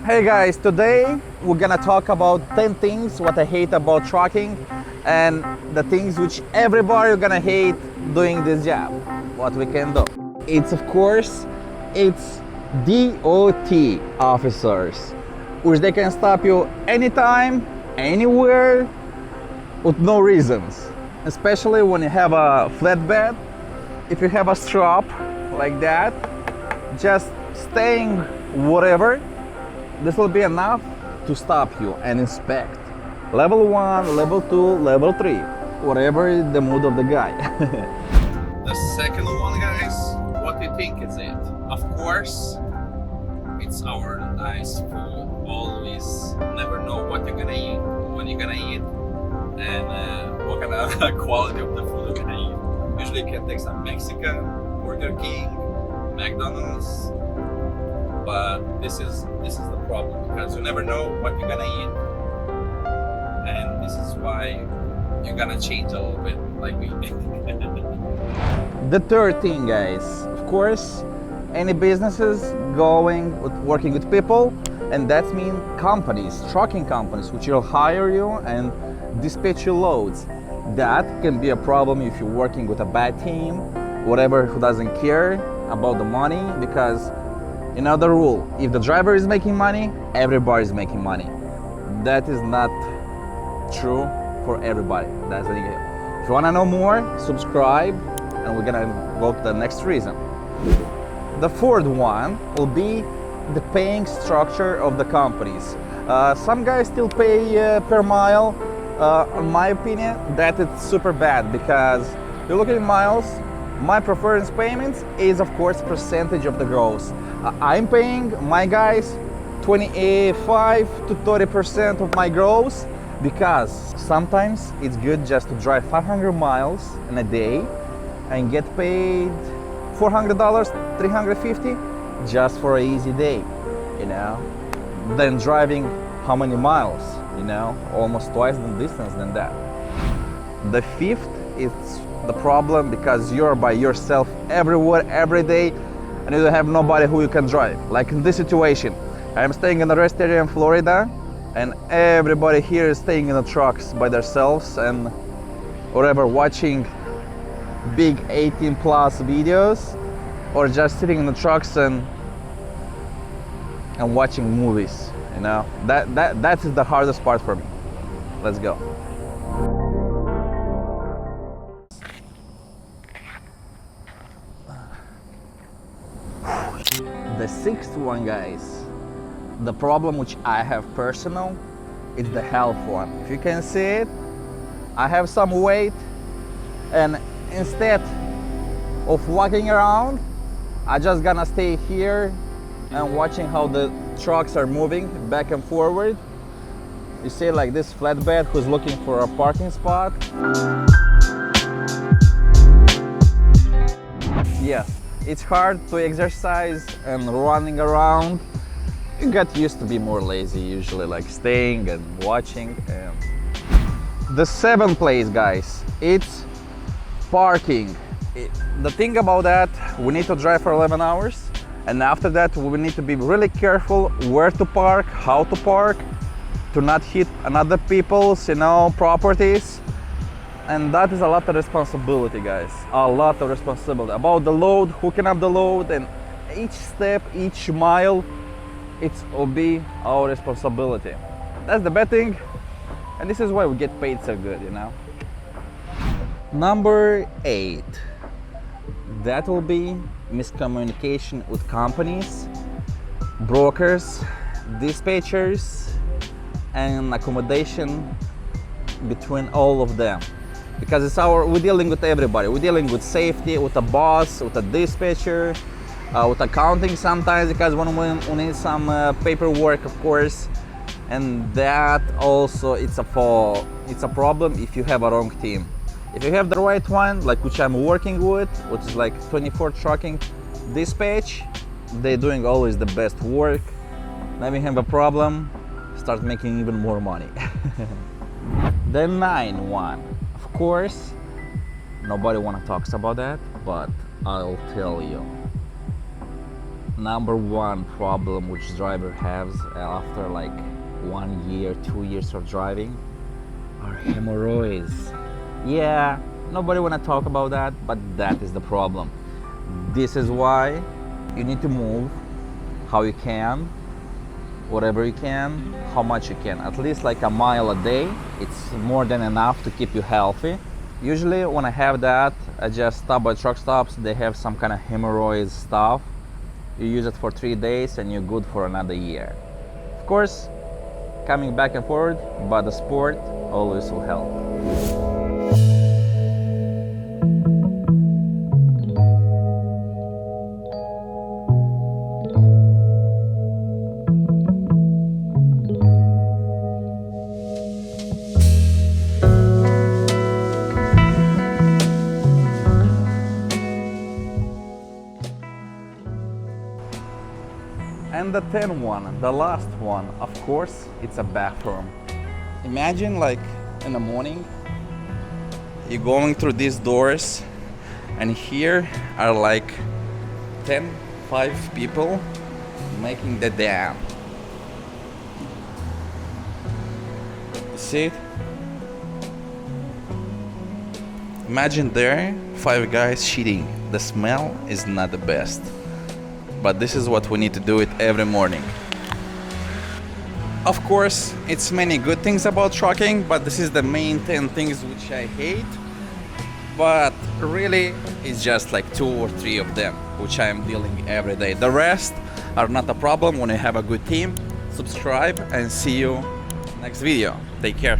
Hey guys, today we're gonna talk about 10 things what I hate about trucking and the things which everybody gonna hate doing this job. What we can do. It's of course, it's DOT officers, which they can stop you anytime, anywhere, with no reasons. Especially when you have a flatbed, if you have a strap like that, just staying whatever, this will be enough to stop you and inspect. Level 1, level 2, level 3, whatever is the mood of the guy. The second one, guys, what do you think is it? Of course, it's our nice food. Always never know what you're gonna eat, when you're gonna eat, and what kind of quality of the food you're gonna eat. Usually you can take some Mexican, Burger King, McDonald's, but this is the problem because you never know what you're gonna eat, and this is why you're gonna change a little bit like we did. The third thing, guys, of course, any businesses working with people, and that means companies, trucking companies, which will hire you and dispatch you loads. That can be a problem if you're working with a bad team, whatever, who doesn't care about the money, because another rule, if the driver is making money, everybody is making money. That is not true for everybody. That's the thing. If you want to know more, subscribe, and we're gonna go to the next reason. The fourth one will be the paying structure of the companies. Some guys still pay per mile. In my opinion, that is super bad because you look at miles, my preference payments is of course percentage of the gross. I'm paying my guys 25 to 30% of my gross because sometimes it's good just to drive 500 miles in a day and get paid $400, $350 just for an easy day, you know, than driving how many miles, you know, almost twice the distance than that. The fifth is the problem because you're by yourself everywhere, every day, and you don't have nobody who you can drive. Like in this situation, I'm staying in a rest area in Florida, and everybody here is staying in the trucks by themselves and whatever, watching big 18 plus videos or just sitting in the trucks and watching movies, you know. That is the hardest part for me. Let's go. The sixth one, guys, the problem which I have personal, it's the health one. If you can see it, I have some weight, and instead of walking around, I just gonna stay here and watching how the trucks are moving back and forward. You see like this flatbed who's looking for a parking spot. Yeah, it's hard to exercise and running around. You get used to be more lazy usually, like staying and watching. The seventh place, guys, it's parking. The thing about that, we need to drive for 11 hours, and after that we need to be really careful where to park, how to park, to not hit another people's, you know, properties. And that is a lot of responsibility, guys. A lot of responsibility about the load, hooking up the load, and each step, each mile, will be our responsibility. That's the bad thing, and this is why we get paid so good, you know. Number 8, that will be miscommunication with companies, brokers, dispatchers, and accommodation between all of them. Because we're dealing with everybody. We're dealing with safety, with a boss, with a dispatcher, with accounting sometimes, because when we need some paperwork, of course. And that also, it's a problem if you have a wrong team. If you have the right one, like which I'm working with, which is like 24 trucking dispatch, they're doing always the best work. Then we have a problem, start making even more money. The 9th one, of course, nobody wanna talk about that, but I'll tell you. number one problem which driver has after like 1 year, 2 years of driving are hemorrhoids. Yeah, nobody wanna talk about that, but that is the problem. This is why you need to move how you can, whatever you can, how much you can. At least like a mile a day, it's more than enough to keep you healthy. Usually when I have that, I just stop by truck stops. They have some kind of hemorrhoid stuff. You use it for 3 days and you're good for another year. Of course, coming back and forward, but the sport always will help. And the 10th one, the last one, of course, it's a bathroom. Imagine like in the morning, you're going through these doors and here are like 5 people making the dam. You see it? Imagine there, 5 guys shitting. The smell is not the best. But this is what we need to do it every morning. Of course, it's many good things about trucking, but this is the main 10 things which I hate. But really, it's just like 2 or 3 of them, which I am dealing every day. The rest are not a problem when you have a good team. Subscribe and see you next video. Take care.